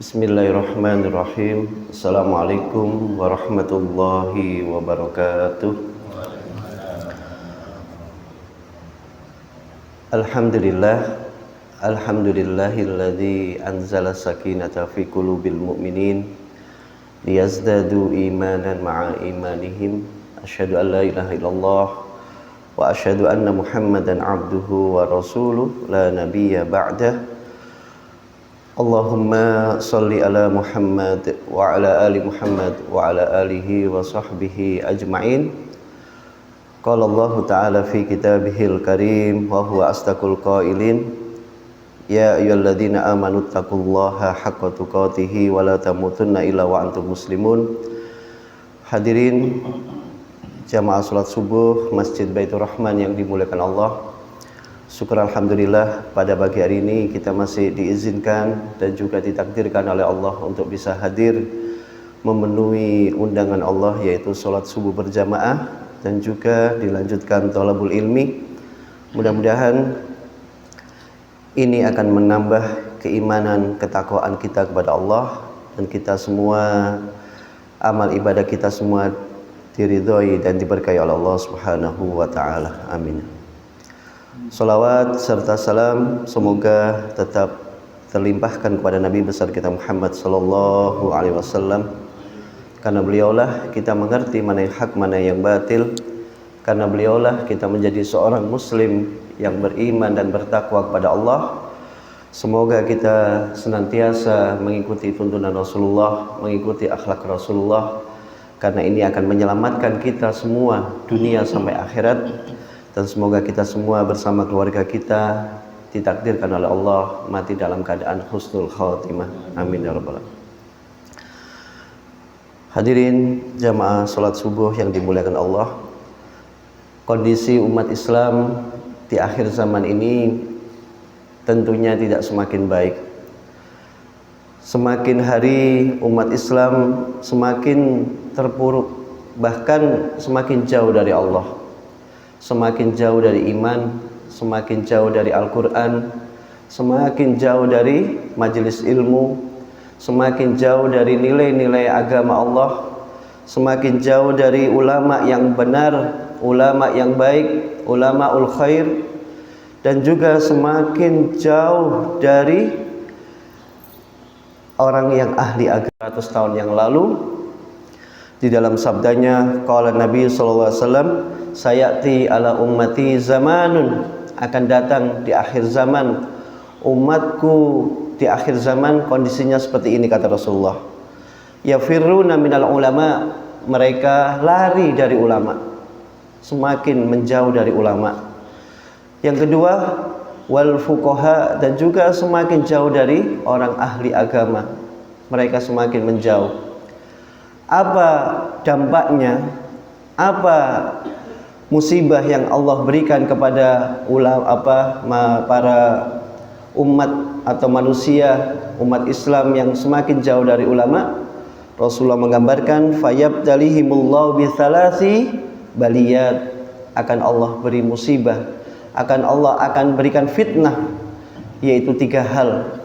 Bismillahirrahmanirrahim. Assalamualaikum warahmatullahi wabarakatuh. Alhamdulillahilladzi anzala sakinata fi qulubil mu'minin liyazdadu imanan ma'a imanihim. Asyhadu an la ilaha illallah wa asyhadu anna Muhammadan abduhu wa rasuluh la nabiyya ba'dah. Allahumma salli ala Muhammad wa ala ali Muhammad wa ala alihi wa sahbihi ajma'in. Qala Allah ta'ala fi kitabihil karim wa huwa astaqul qailin, ya ayyuhalladzina amanu taqullaha haqqa tuqatih wa la tamutunna illa wa antum muslimun. Hadirin jamaah salat subuh Masjid Baitur Rahman yang dimuliakan Allah, syukur alhamdulillah pada pagi hari ini kita masih diizinkan dan juga ditakdirkan oleh Allah untuk bisa hadir memenuhi undangan Allah, yaitu sholat subuh berjamaah dan juga dilanjutkan thalabul ilmi. Mudah-mudahan ini akan menambah keimanan, ketakwaan kita kepada Allah, dan kita semua, amal ibadah kita semua diridhoi dan diberkahi oleh Allah Subhanahu wa taala. Amin. Salawat serta salam semoga tetap terlimpahkan kepada Nabi besar kita Muhammad sallallahu alaihi wasallam. Karena beliaulah kita mengerti mana yang hak, mana yang batil. Karena beliaulah kita menjadi seorang muslim yang beriman dan bertakwa kepada Allah. Semoga kita senantiasa mengikuti tuntunan Rasulullah, mengikuti akhlak Rasulullah, karena ini akan menyelamatkan kita semua dunia sampai akhirat. Dan semoga kita semua bersama keluarga kita ditakdirkan oleh Allah mati dalam keadaan husnul khatimah. Amin ya rabbal alamin. Hadirin jamaah salat subuh yang dimuliakan Allah, kondisi umat Islam di akhir zaman ini tentunya tidak semakin baik. Semakin hari umat Islam semakin terpuruk, bahkan semakin jauh dari Allah, semakin jauh dari iman, semakin jauh dari Al-Quran, semakin jauh dari majelis ilmu, semakin jauh dari nilai-nilai agama Allah, semakin jauh dari ulama yang benar, ulama yang baik, ulamaul khair, dan juga semakin jauh dari orang yang ahli agama. 100 tahun yang lalu di dalam sabdanya, qala Nabi sallallahu alaihi wasallam, sayati ala ummati zamanun, akan datang di akhir zaman umatku, di akhir zaman kondisinya seperti ini, kata Rasulullah, yafirruna minal ulama, mereka lari dari ulama, semakin menjauh dari ulama. Yang kedua, wal fuqaha, dan juga semakin jauh dari orang ahli agama, mereka semakin menjauh. Apa dampaknya? Apa musibah yang Allah berikan kepada para umat atau manusia, umat Islam yang semakin jauh dari ulama? Rasulullah menggambarkan, fayabtalihimullahu bitsalasi baliyat, akan Allah beri musibah, Allah akan berikan fitnah, yaitu 3 hal.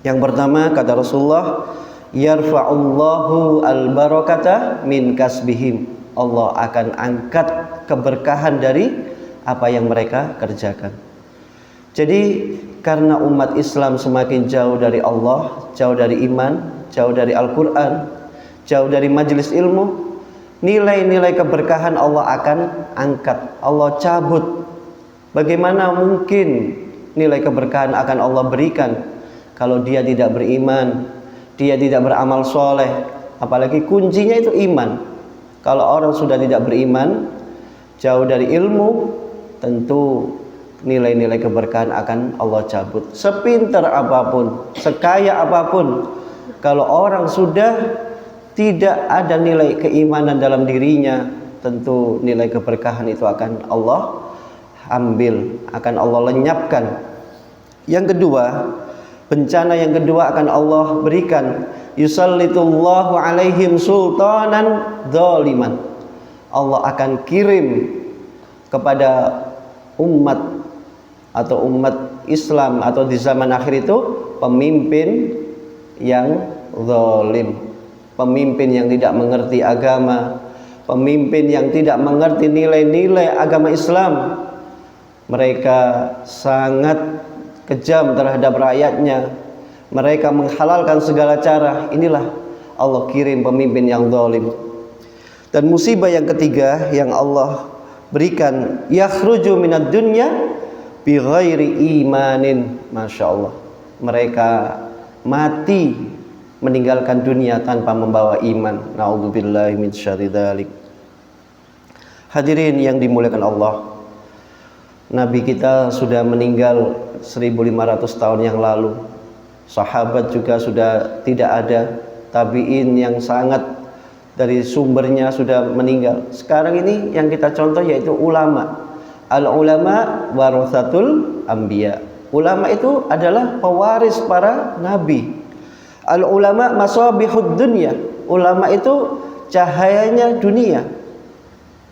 Yang pertama, kata Rasulullah, yarfa'ullahu al-barakata min kasbihim, Allah akan angkat keberkahan dari apa yang mereka kerjakan. Jadi karena umat Islam semakin jauh dari Allah, jauh dari iman, jauh dari Al-Quran, jauh dari majelis ilmu, nilai-nilai keberkahan Allah akan angkat, Allah cabut. Bagaimana mungkin nilai keberkahan akan Allah berikan kalau dia tidak beriman, dia tidak beramal soleh? Apalagi kuncinya itu iman. Kalau orang sudah tidak beriman, jauh dari ilmu, tentu nilai-nilai keberkahan akan Allah cabut. Sepintar apapun, sekaya apapun, kalau orang sudah tidak ada nilai keimanan dalam dirinya, tentu nilai keberkahan itu akan Allah ambil, akan Allah lenyapkan. Yang kedua, bencana yang kedua akan Allah berikan, yusallitullahu alaihim sultanan dzaliman, Allah akan kirim kepada umat atau umat Islam atau di zaman akhir itu pemimpin yang zalim, pemimpin yang tidak mengerti agama, pemimpin yang tidak mengerti nilai-nilai agama Islam. Mereka sangat kejam terhadap rakyatnya, mereka menghalalkan segala cara. Inilah Allah kirim pemimpin yang zalim. Dan musibah yang ketiga yang Allah berikan, yakhruju minad dunya bi ghairi imanin. Masya Allah, mereka mati meninggalkan dunia tanpa membawa iman. Na'udzubillahi min syarri dzalik. Hadirin yang dimuliakan Allah, Nabi kita sudah meninggal 1500 tahun yang lalu. Sahabat juga sudah tidak ada. Tabi'in yang sangat dari sumbernya sudah meninggal. Sekarang ini yang kita contoh yaitu ulama. Al-ulama warathatul anbiya. Ulama itu adalah pewaris para nabi. Al-ulama masabihud dunya. Ulama itu cahayanya dunia,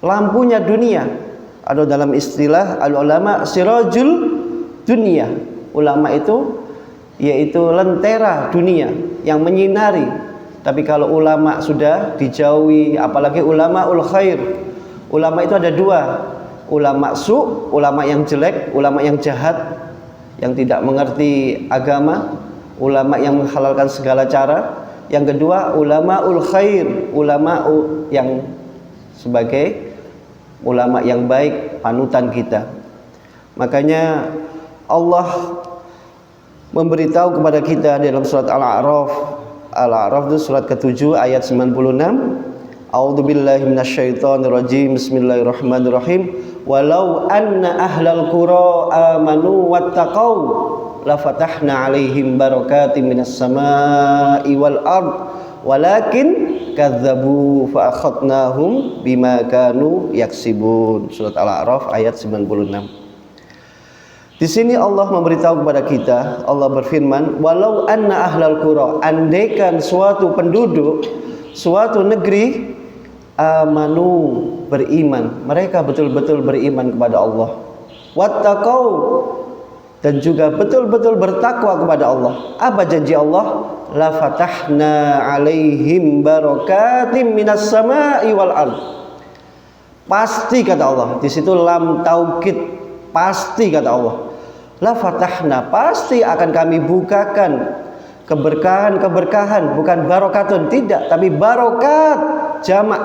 lampunya dunia. Ada dalam istilah al-ulama sirajul dunia. Ulama itu yaitu lentera dunia yang menyinari. Tapi kalau ulama sudah dijauhi, apalagi ulama ul khair. Ulama itu ada dua, ulama su, ulama yang jelek, ulama yang jahat, yang tidak mengerti agama, ulama yang menghalalkan segala cara. Yang kedua ulama ul khair, ulama yang sebagai ulama yang baik, panutan kita. Makanya Allah memberitahu kepada kita dalam surat Al-A'raf itu surat ke-7 ayat 96. A'udzubillahi minasyaitonirrajim. Bismillahirrahmanirrahim. Walau anna ahlal qura amanu wattaqau lafatahna 'alaihim barakatim minas samaa'i wal ard walakin kadzdzabu fa akhadnahum bima kanu yaksibun. Surat Al-A'raf ayat 96. Di sini Allah memberitahu kepada kita, Allah berfirman, walau anna ahlal qura, andaikan suatu penduduk suatu negeri amanu, beriman, mereka betul-betul beriman kepada Allah, wattaqau, dan juga betul-betul bertakwa kepada Allah. Apa janji Allah? La fatahna alaihim barakatim minas sama'i wal ard. Pasti kata Allah, di situ lam taukid, pasti kata Allah. La fatahna, pasti akan kami bukakan keberkahan-keberkahan, bukan barokatun, tidak, tapi barokat jamak.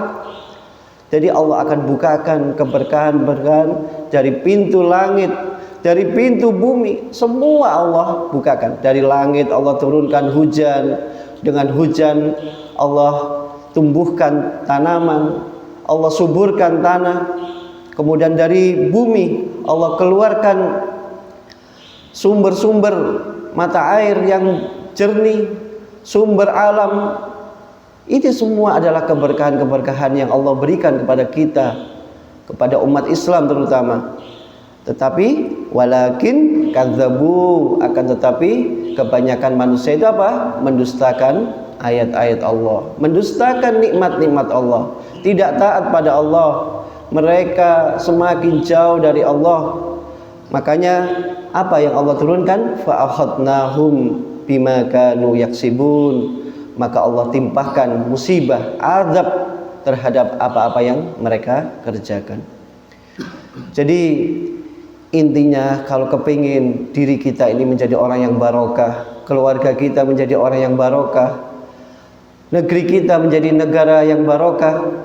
Jadi Allah akan bukakan keberkahan-keberkahan dari pintu langit, dari pintu bumi, semua Allah bukakan. Dari langit Allah turunkan hujan, dengan hujan Allah tumbuhkan tanaman, Allah suburkan tanah. Kemudian dari bumi Allah keluarkan sumber-sumber mata air yang jernih, sumber alam. Ini semua adalah keberkahan-keberkahan yang Allah berikan kepada kita, kepada umat Islam terutama. Tetapi walakin kadzdzabu, akan tetapi kebanyakan manusia itu apa? Mendustakan ayat-ayat Allah, mendustakan nikmat-nikmat Allah, tidak taat pada Allah. Mereka semakin jauh dari Allah. Makanya apa yang Allah turunkan? Fa akhadnahum bima kanu yaksibun. Maka Allah timpahkan musibah, azab terhadap apa-apa yang mereka kerjakan. Jadi intinya kalau kepingin diri kita ini menjadi orang yang barokah, keluarga kita menjadi orang yang barokah, negeri kita menjadi negara yang barokah,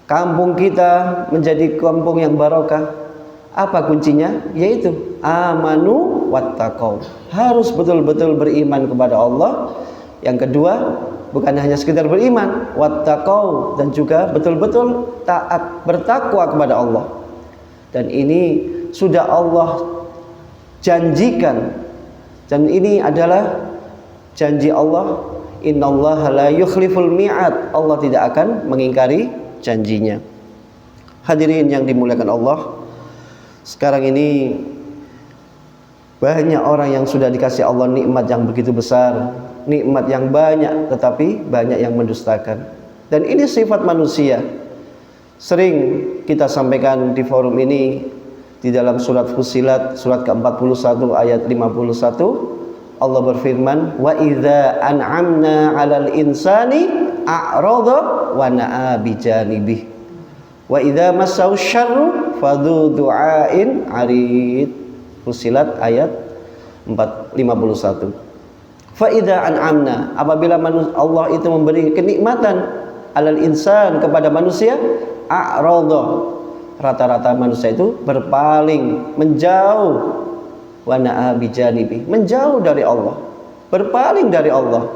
kampung kita menjadi kampung yang barokah, apa kuncinya? Yaitu amanu wattaqau. Harus betul-betul beriman kepada Allah. Yang kedua, bukan hanya sekedar beriman, wattaqau, dan juga betul-betul taat, bertakwa kepada Allah. Dan ini sudah Allah janjikan, dan ini adalah janji Allah. Innallaha la yukhliful mi'ad. Allah tidak akan mengingkari janjinya. Hadirin yang dimuliakan Allah, sekarang ini banyak orang yang sudah dikasih Allah nikmat yang begitu besar, nikmat yang banyak, tetapi banyak yang mendustakan. Dan ini sifat manusia. Sering kita sampaikan di forum ini, di dalam surat Fussilat surat ke-41 ayat 51, Allah berfirman, wa idza an'amna 'alal insani a'rada wa na'a bijanibih wa idza massahu syarru fadhu du'ain 'arid. Fussilat ayat 51. Fa idza an'amna, apabila Allah itu memberi kenikmatan alal insan kepada manusia, a'rada, rata-rata manusia itu berpaling, menjauh, wa na'a bijanibi, menjauh dari Allah, berpaling dari Allah.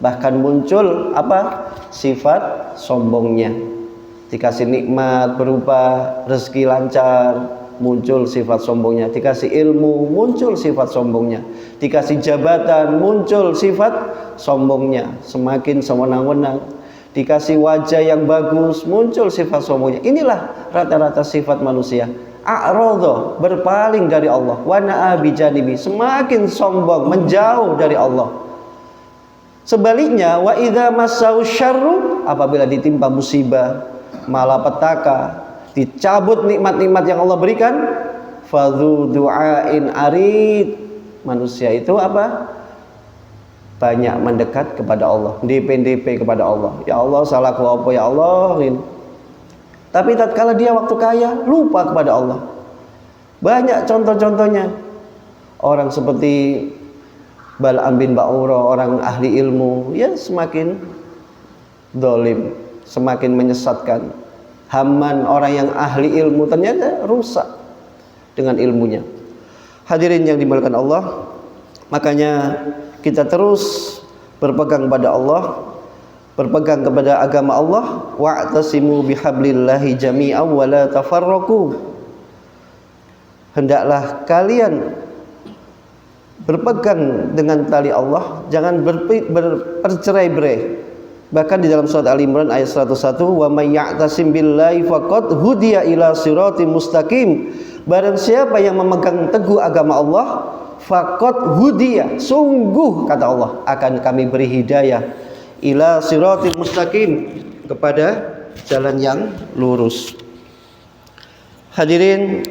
Bahkan muncul apa? Sifat sombongnya. Dikasih nikmat berupa rezeki lancar, muncul sifat sombongnya. Dikasih ilmu, muncul sifat sombongnya. Dikasih jabatan, muncul sifat sombongnya, semakin sewenang-wenang. Dikasih wajah yang bagus, muncul sifat sombongnya. Inilah rata-rata sifat manusia. A'radha, berpaling dari Allah, wa na'a bijanibi, semakin sombong, menjauh dari Allah. Sebaliknya, wa idza massahu syarru, apabila ditimpa musibah, malapetaka, dicabut nikmat-nikmat yang Allah berikan, fadhu du'ain arid, manusia itu apa? Banyak mendekat kepada Allah, DP kepada Allah. Ya Allah, salahku apa ya Allah ini. Tapi tatkala dia waktu kaya, lupa kepada Allah. Banyak contoh-contohnya. Orang seperti Bal'am bin Ba'ura, orang ahli ilmu, ya semakin dolim, semakin menyesatkan. Haman, orang yang ahli ilmu, ternyata rusak dengan ilmunya. Hadirin yang dimuliakan Allah, makanya kita terus berpegang pada Allah, berpegang kepada agama Allah. Wa'tasimu bihablillahi jami'an wa la tafarraqu. Hendaklah kalian berpegang dengan tali Allah, jangan bercerai-berai. Bahkan di dalam surat Al-Imran ayat 101, wa may ya'tasim billahi faqad hudiya ila siratim mustaqim. Barang siapa yang memegang teguh agama Allah, faqad hudiya, sungguh kata Allah akan kami beri hidayah ila siratil mustaqim, kepada jalan yang lurus. Hadirin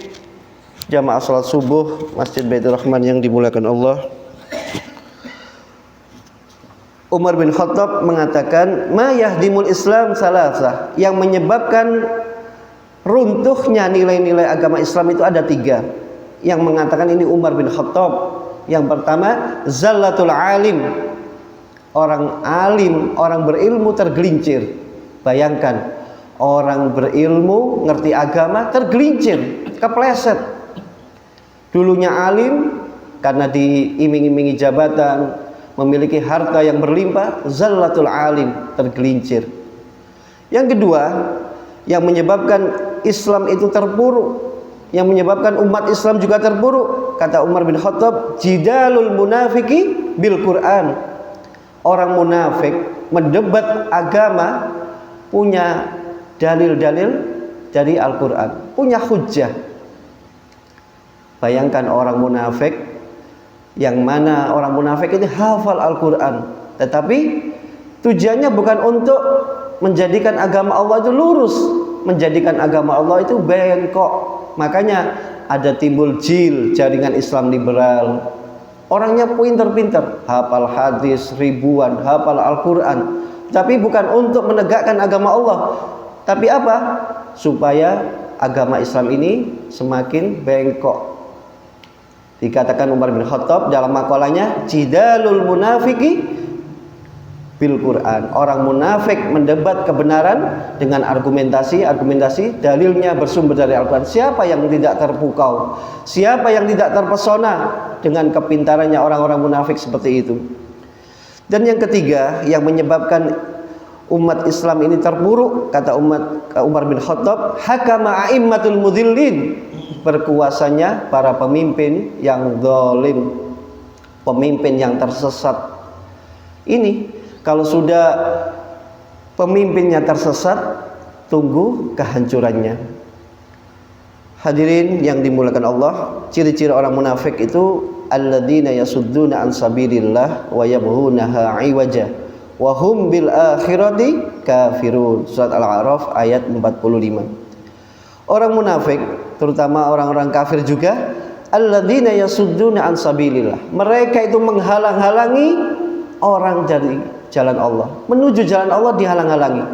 jamaah salat subuh Masjid Baitur Rahman yang dimuliakan Allah, Umar bin Khattab mengatakan, ma yahdimul Islam salasah, yang menyebabkan runtuhnya nilai-nilai agama Islam itu ada 3. Yang mengatakan ini Umar bin Khattab. Yang pertama, zallatul alim, orang alim, orang berilmu tergelincir. Bayangkan, orang berilmu, ngerti agama, tergelincir, kepleset. Dulunya alim, karena diiming-imingi jabatan, memiliki harta yang berlimpah, zallatul alim, tergelincir. Yang kedua, yang menyebabkan Islam itu terpuruk, yang menyebabkan umat Islam juga terpuruk, kata Umar bin Khattab, jidalul munafiki bil Quran. Orang munafik mendebat agama, punya dalil-dalil dari Al-Quran, punya hujjah. Bayangkan orang munafik, yang mana orang munafik ini hafal Al-Quran, tetapi tujuannya bukan untuk menjadikan agama Allah itu lurus, menjadikan agama Allah itu bengkok. Makanya ada timbul JIL, jaringan Islam liberal. Orangnya pinter-pinter, hafal hadis ribuan, hafal Al-Quran, tapi bukan untuk menegakkan agama Allah, tapi apa? Supaya agama Islam ini semakin bengkok. Dikatakan Umar bin Khattab dalam makalahnya, jidalul munafiki bil Quran. Orang munafik mendebat kebenaran dengan argumentasi dalilnya bersumber dari Al-Quran. Siapa yang tidak terpukau? Siapa yang tidak terpesona dengan kepintarannya orang-orang munafik seperti itu? Dan yang ketiga, yang menyebabkan umat Islam ini terpuruk, kata Umar bin Khattab, hakama a'immatul mudhillin, berkuasanya para pemimpin yang zalim, pemimpin yang tersesat. Ini kalau sudah pemimpinnya tersesat, tunggu kehancurannya. Hadirin yang dimuliakan Allah, ciri-ciri orang munafik itu alladzina yasudduna an sabilillah wa yabghunaha 'iwaja wa hum bil akhirati kafirun. Surat Al-A'raf ayat 45. Orang munafik, terutama orang-orang kafir juga, alladzina yasudduna an sabilillah, mereka itu menghalang-halangi orang dari jalan Allah, menuju jalan Allah dihalang-halangi.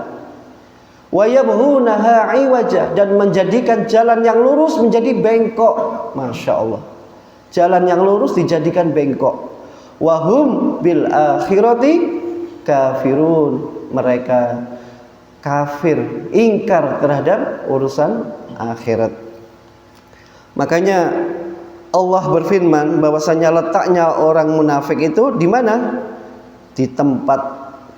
Wa yabghunaha iwaja, dan menjadikan jalan yang lurus menjadi bengkok. Masya Allah, jalan yang lurus dijadikan bengkok. Wa hum bil akhirati kafirun, mereka kafir, ingkar terhadap urusan akhirat. Makanya Allah berfirman bahwasanya letaknya orang munafik itu di mana? Di tempat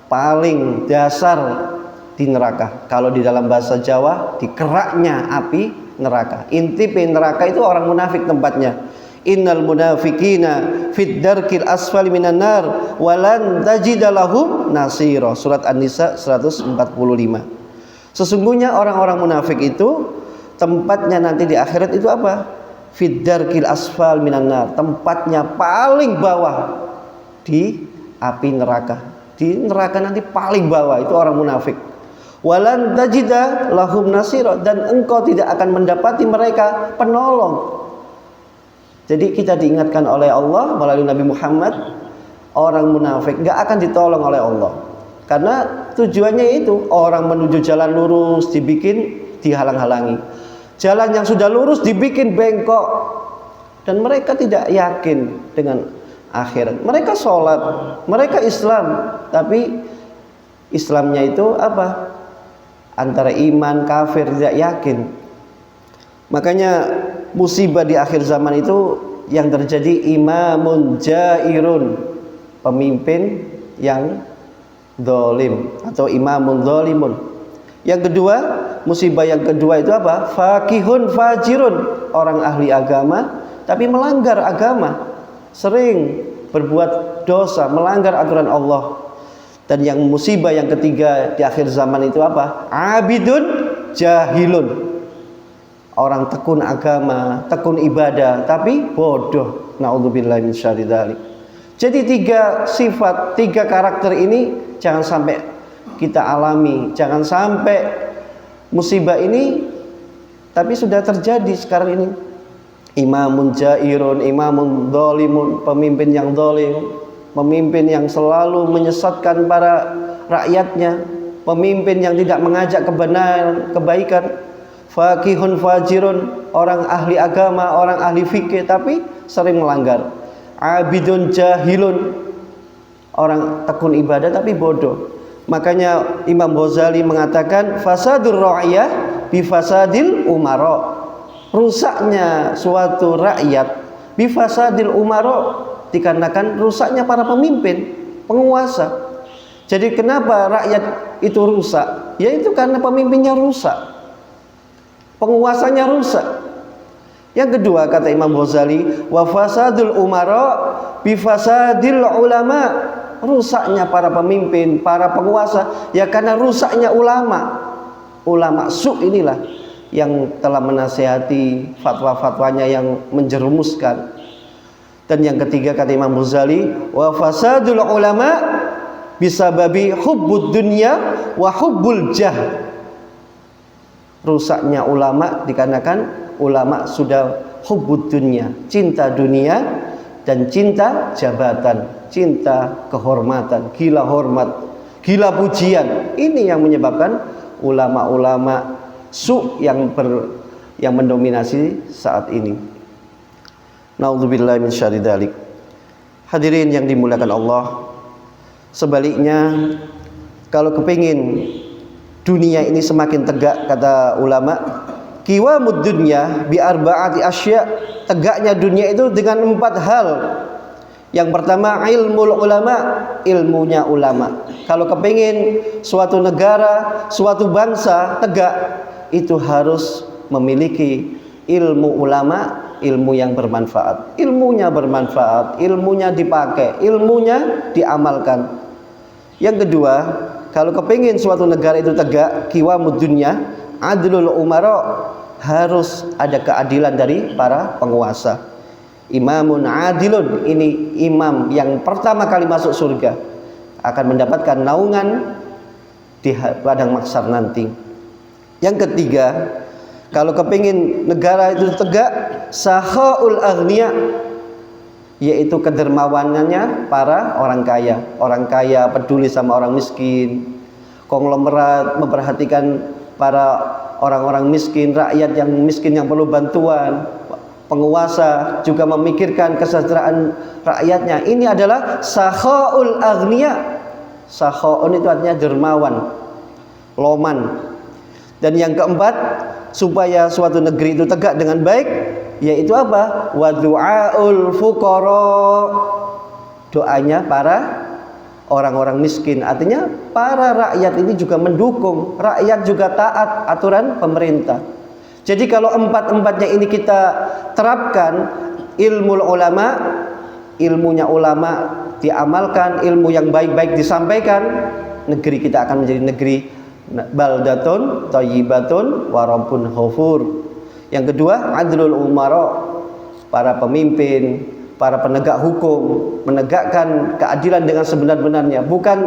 paling dasar di neraka. Kalau di dalam bahasa Jawa, di keraknya api neraka. Inti neraka itu orang munafik tempatnya. Innal munafiqina fid darkil asfali minan nar walan tajida lahum nasira. Surat An-Nisa 145. Sesungguhnya orang-orang munafik itu tempatnya nanti di akhirat itu apa? Fid darkil asfal minan nar, tempatnya paling bawah di api neraka. Di neraka nanti paling bawah itu orang munafik. Walan tajida lahum nasira, dan engkau tidak akan mendapati mereka penolong. Jadi kita diingatkan oleh Allah melalui Nabi Muhammad, orang munafik gak akan ditolong oleh Allah. Karena tujuannya itu, orang menuju jalan lurus dibikin dihalang-halangi. Jalan yang sudah lurus dibikin bengkok. Dan mereka tidak yakin dengan akhirat. Mereka sholat, mereka Islam, tapi Islamnya itu apa? Antara iman, kafir, tidak yakin. Makanya musibah di akhir zaman itu yang terjadi imamun jairun, pemimpin yang zalim atau imamun zalimun. Yang kedua, musibah yang kedua itu apa? Fakihun fajirun, orang ahli agama tapi melanggar agama, sering berbuat dosa, melanggar aturan Allah. Dan yang musibah yang ketiga di akhir zaman itu apa? Abidun jahilun, orang tekun agama, tekun ibadah tapi bodoh. Naudzubillahi min syarri dzalik. Jadi tiga sifat, tiga karakter ini jangan sampai kita alami, jangan sampai musibah ini tapi sudah terjadi sekarang ini. Imamun jairun, imamun zalimun, pemimpin yang zalim, pemimpin yang selalu menyesatkan para rakyatnya, pemimpin yang tidak mengajak kebenaran, kebaikan. Fakihun fajirun, orang ahli agama, orang ahli fikih tapi sering melanggar. Abidun jahilun, orang tekun ibadah tapi bodoh. Makanya Imam Ghazali mengatakan fasadur ra'iyah bi fasadil umara, rusaknya suatu rakyat bi fasadil umara, dikarenakan rusaknya para pemimpin, penguasa. Jadi kenapa rakyat itu rusak? Yaitu karena pemimpinnya rusak, penguasanya rusak. Yang kedua kata Imam Ghazali, wa fasadul umara bi fasadil ulama, rusaknya para pemimpin, para penguasa ya karena rusaknya ulama. Ulama su' inilah yang telah menasihati, fatwa-fatwanya yang menjerumuskan. Dan yang ketiga kata Imam Ghazali, wa fasadul ulama bisababi hubbud dunya wa hubbul jah, rusaknya ulama dikarenakan ulama sudah hubbud dunya, cinta dunia dan cinta jabatan, cinta kehormatan, gila hormat, gila pujian. Ini yang menyebabkan ulama-ulama su' yang mendominasi saat ini. Naudzubillahi min syarri dzalik. Hadirin yang dimuliakan Allah, sebaliknya kalau kepingin dunia ini semakin tegak, kata ulama, qiwamud dunya bi arba'ati asya, tegaknya dunia itu dengan 4 hal. Yang pertama ilmul ulama, ilmunya ulama. Kalau kepingin suatu negara, suatu bangsa tegak, itu harus memiliki ilmu ulama, ilmu yang bermanfaat. Ilmunya bermanfaat, ilmunya dipakai, ilmunya diamalkan. Yang kedua, kalau kepingin suatu negara itu tegak, qiwamud dunya, adlul umara, harus ada keadilan dari para penguasa. Imamun adilun, ini imam yang pertama kali masuk surga, akan mendapatkan naungan di padang mahsyar nanti. Yang ketiga, Kalau kepingin negara itu tegak, sakhaul aghnia, yaitu kedermawanannya para orang kaya. Orang kaya peduli sama orang miskin, konglomerat memperhatikan para orang-orang miskin, rakyat yang miskin yang perlu bantuan, penguasa juga memikirkan kesejahteraan rakyatnya. Ini adalah sakhaul aghnia. Sakhaun itu artinya dermawan, loman. Dan yang keempat, supaya suatu negeri itu tegak dengan baik, yaitu apa? Wa du'aul fuqara, doanya para orang-orang miskin. Artinya para rakyat ini juga mendukung, rakyat juga taat aturan pemerintah. Jadi kalau empat-empatnya ini kita terapkan, ilmu ulama, ilmunya ulama diamalkan, ilmu yang baik-baik disampaikan, negeri kita akan menjadi negeri baldatun thayyibatun wa rabbun ghafur. Yang kedua, adlul umara, para pemimpin, para penegak hukum menegakkan keadilan dengan sebenar-benarnya, bukan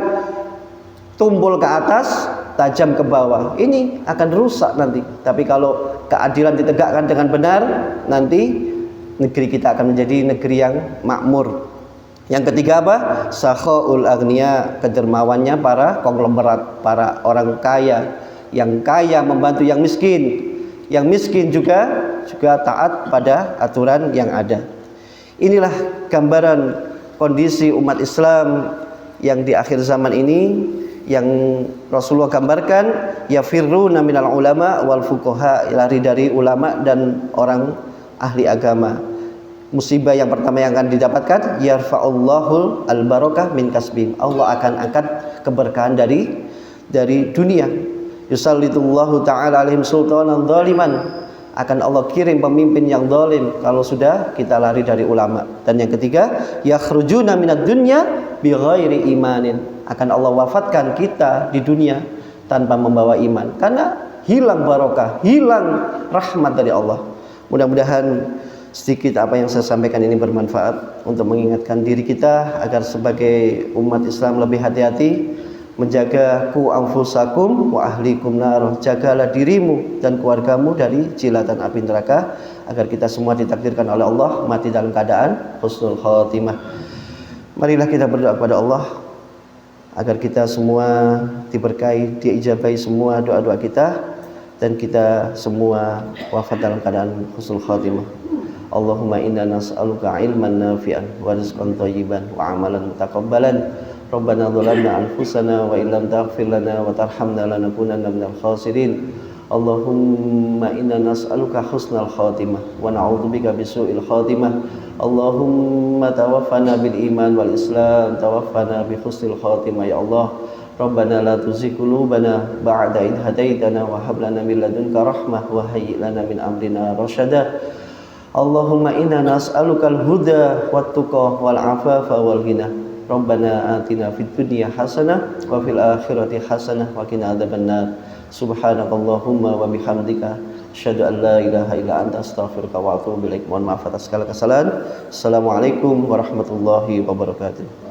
tumpul ke atas, tajam ke bawah. Ini akan rusak nanti. Tapi kalau keadilan ditegakkan dengan benar, nanti negeri kita akan menjadi negeri yang makmur. Yang ketiga apa? Sakhaul aghnia, kedermawannya para konglomerat, para orang kaya. Yang kaya membantu yang miskin, yang miskin juga taat pada aturan yang ada. Inilah gambaran kondisi umat Islam yang di akhir zaman ini, yang Rasulullah gambarkan, yafirruna minal ulama wal fuqaha, lari dari ulama dan orang ahli agama. Musibah yang pertama yang akan didapatkan, yarfa'ullahul al-barakah min kasbihim, Allah akan angkat keberkahan dari dunia. Yusallitullahu ta'ala alaihim sultanan zaliman, akan Allah kirim pemimpin yang zalim kalau sudah kita lari dari ulama. Dan yang ketiga, yakhrujuna minad dunya bighairi imanin, akan Allah wafatkan kita di dunia tanpa membawa iman, karena hilang barokah, hilang rahmat dari Allah. Mudah-mudahan sedikit apa yang saya sampaikan ini bermanfaat untuk mengingatkan diri kita agar sebagai umat Islam lebih hati-hati menjaga ku anfusakum wa ahlikum nar, jagalah dirimu dan keluargamu dari jilatan api neraka, agar kita semua ditakdirkan oleh Allah mati dalam keadaan husnul khatimah. Marilah kita berdoa kepada Allah agar kita semua diberkahi, diijabahi semua doa-doa kita, dan kita semua wafat dalam keadaan husnul khatimah. Allahumma inna nas'aluka ilman nafi'an wa rizqan thayyiban wa amalan mutaqabbalan. Rabbana dhalamna anfusana wa illam taghfir lana wa tarhamna lanakunanna minal khasirin. Allahumma inna nas'aluka husnal khatimah wa na'udzubika bisu'il khatimah. Allahumma tawaffana bil iman wal islam, tawaffana bi husnil khatimah ya Allah. Rabbana la tuzigh qulubana ba'da idh hadaitana wa hab lana min ladunka rahmah wa hayyi lana min amrina rasyada. Allahumma inna nas'alukal huda wat tuqa wal afafa wal ghina. Rabbana atina fid dunya hasanah wa fil akhirati hasanah wa qina adzabannar. Subhanakallahumma wa bihamdika asyhadu an la ilaha illa anta astaghfiruka wa atubu ilaik. Mohon maaf atas segala kesalahan. Assalamualaikum warahmatullahi wabarakatuh.